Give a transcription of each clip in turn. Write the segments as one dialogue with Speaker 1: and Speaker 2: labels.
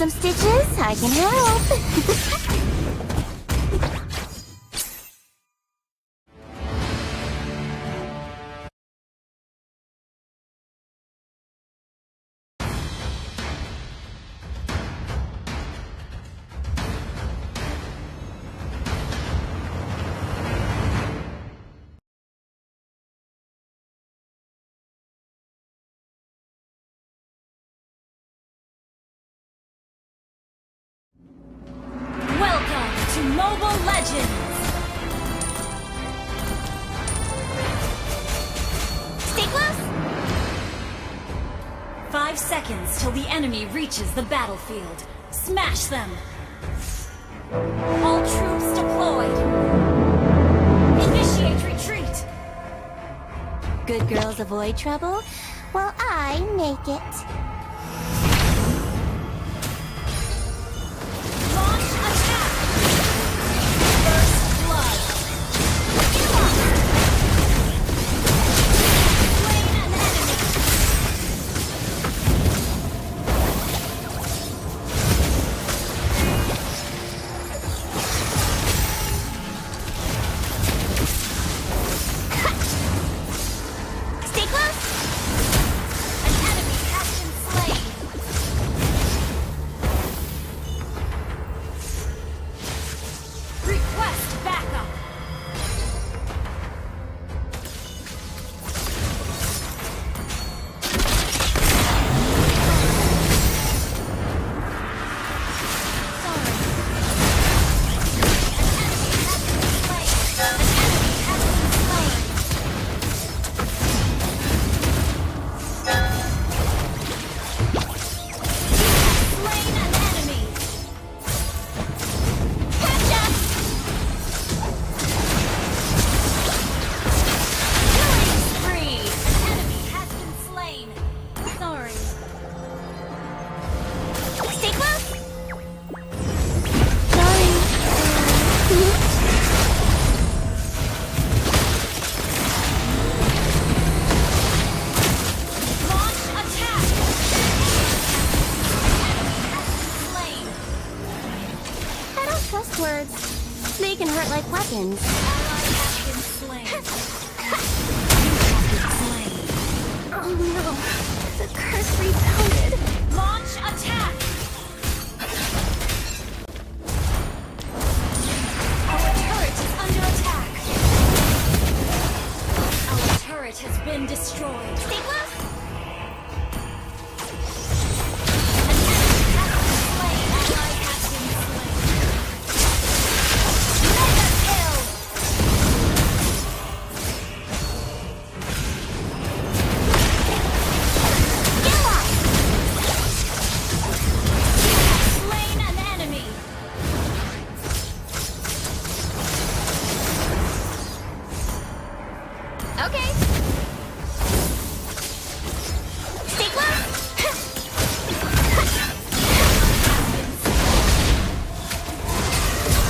Speaker 1: some stitches? I can help.
Speaker 2: Mobile Legends!
Speaker 1: Stay close!
Speaker 2: 5 seconds till the enemy reaches the battlefield. Smash them! All troops deployed! Initiate retreat!
Speaker 1: Good girls avoid trouble, while I make it. Words. They can hurt like weapons.
Speaker 2: Ally has been slain.
Speaker 1: Oh no! The curse rebounded.
Speaker 2: Launch attack! Our turret is under attack. Our turret has been destroyed.
Speaker 1: Stay close! Okay. Stay close.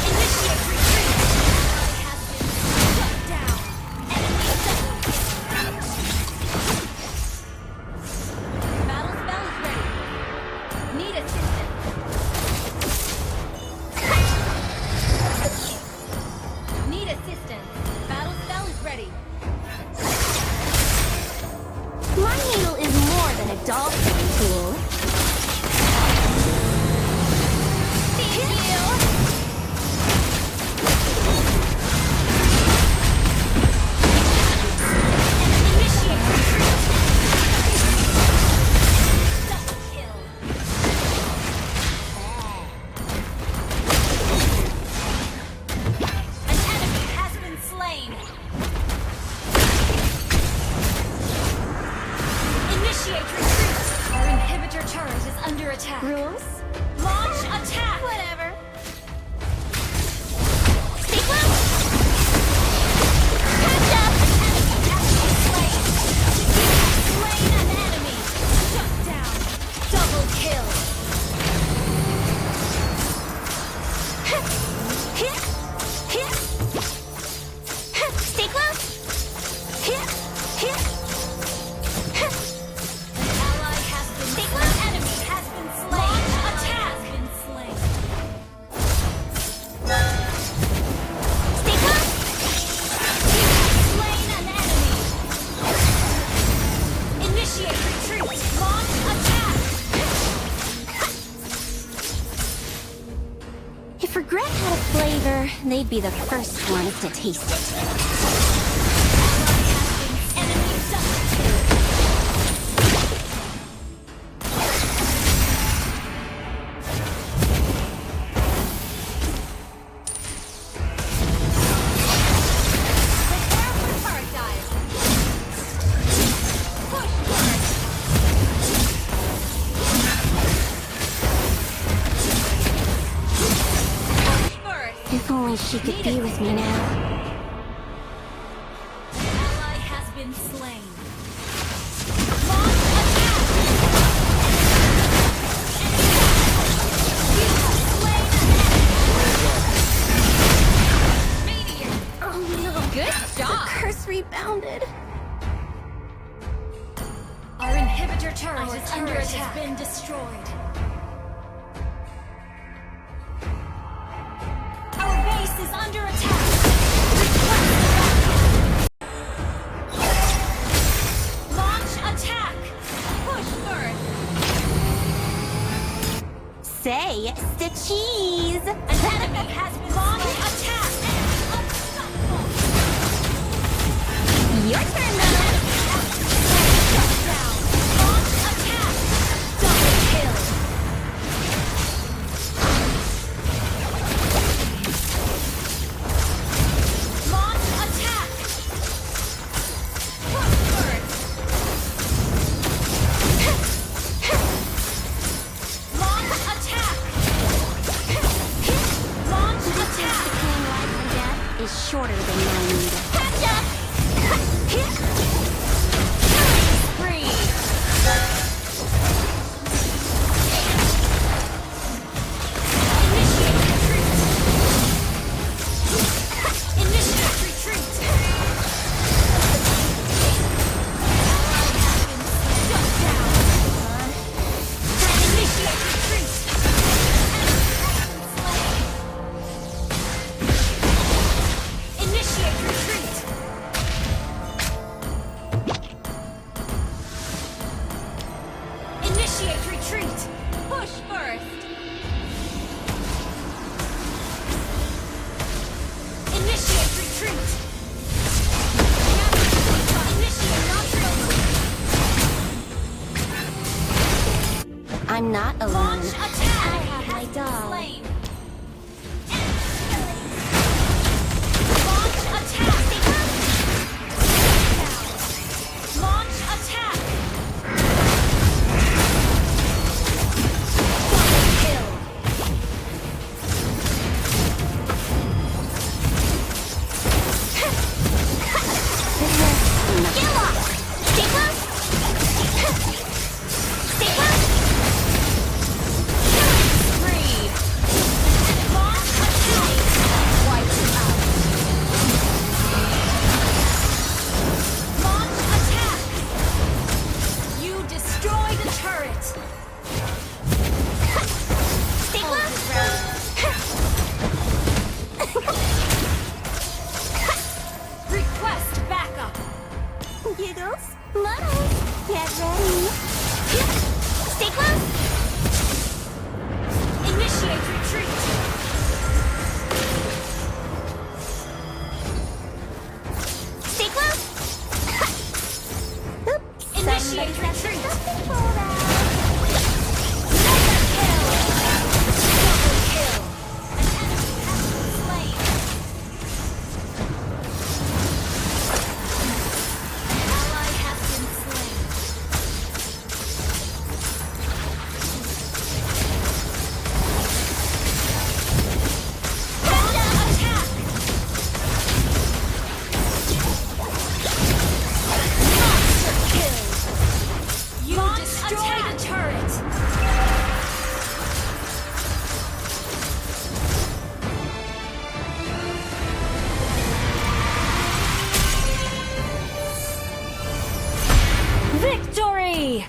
Speaker 2: Initiate retreat. Ally has been shut down. Enemy double. Battle spell is ready. Need assistance. Need assistance. Battle spell is ready.
Speaker 1: My needle is more than a doll-playing tool.
Speaker 2: Thank you. Initiate retreat. Double kill. An enemy has been slain. Initiate retreat! Our inhibitor turret is under attack.
Speaker 1: Rules?
Speaker 2: Launch attack!
Speaker 1: Whatever. Stay close! Catch up!
Speaker 2: Enemy has been slain! Slain an enemy! Shut down! Double kill!
Speaker 1: Stay close!
Speaker 2: Ally has been slain. Enemy has been slain. Launch attack!
Speaker 1: they'd be the first ones to taste it.
Speaker 2: Enemy double kill. Prepare for turret dive. Push turret. Push first.
Speaker 1: If only she could be with me now.
Speaker 2: Ally has been slain. Launch attack! You have slain an enemy! Meteor!
Speaker 1: Oh no!
Speaker 2: Good
Speaker 1: The
Speaker 2: job!
Speaker 1: curse rebounded.
Speaker 2: Our inhibitor turret is under attack. Has been destroyed. Our base is under attack. Launch attack. Push first.
Speaker 1: Say, the cheese.
Speaker 2: An enemy has been launch attack. Unstoppable.
Speaker 1: Your turn, though.
Speaker 2: Shut down. Launch attack. Double kill. Launch attack. Push first. Launch attack. Launch attack.
Speaker 1: Between life and death is shorter than 9 meters.
Speaker 2: Gotcha. Free. Initiate retreat. Shut down. Initiate retreat. Initiate retreat. Initiate retreat. Push first. Initiate retreat. Initiate non-trill.
Speaker 1: I'm not alone.
Speaker 2: Launch attack.
Speaker 1: I have my doll.
Speaker 2: Slain. Launch attack. Launch attack. Double kill.
Speaker 1: Get lost! Stay close! Stay close!
Speaker 2: Free. Launch attack. Wipe it out. Launch attack. You destroyed a turret.
Speaker 1: Stay close!
Speaker 2: Request backup.
Speaker 1: Giggles, Muddles, get ready. Stay close!
Speaker 2: Initiate retreat.
Speaker 1: Stay close! Oops,
Speaker 2: Initiate
Speaker 1: somebody left
Speaker 2: retreat.
Speaker 1: something for us.
Speaker 2: Mega kill. Double kill. An enemy has been slain. An ally has been slain. Launch attack. Monster kill. You destroyed a turret. Victory!